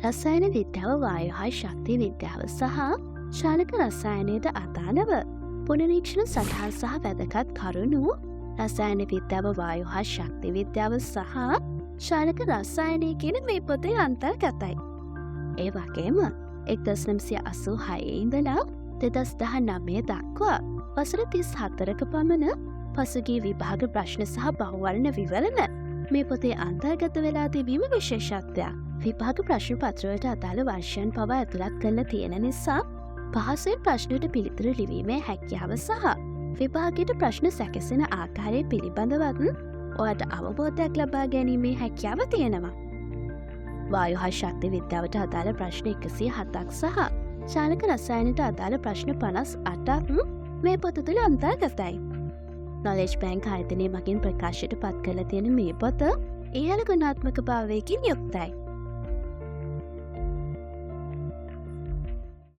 රසායන විද්‍යාව වායු හා ශක්ති විද්‍යාව සහ ශාලක රසායනයට අදාළව පුනරීක්ෂණ සටහන් සහ වැදගත් කරුණු රසායන විද්‍යාව වායු හා ශක්ති විද්‍යාව සහ ශාලක රසායනය කියන මේ පොතේ අන්තර්ගතයි. ඒ වගේම 1986 ඉඳලා 2019 දක්වා වසර 34ක පමණ පසුගිය විභාග ප්‍රශ්න සහ බහුවර්ණ විවරණ මේ පොතේ අන්තර්ගත වෙලා තිබීම විශේෂත්වයක්. විභාග ප්‍රශ්න පත්‍රවලට අදාළ වර්ෂයන් පවා ඇතුළත් කරලා තියෙන නිසා පහසුවෙන් ප්‍රශ්නයට පිළිතුරු ලිවීමේ හැකියාව සහ විභාගයට ප්‍රශ්න සැකසෙන ආකාරය පිළිබඳවත් ඔයාට අවබෝධයක් ලබා ගැනීමේ හැකියාව තියෙනවා. වායු හා ශක්ති විද්‍යාවට අදාළ ප්‍රශ්න 107ක් සහ ශාලක රසායනයට අදාළ ප්‍රශ්න 58ක් මේ පොත තුළ අන්තර්ගතයි. නොලෙජ් බැංක් ආයතනය මගින් ප්‍රකාශයට පත් කරලා තියෙන මේ පොත ඉහළ ගුණාත්මක භාවයකින් යුක්තයි.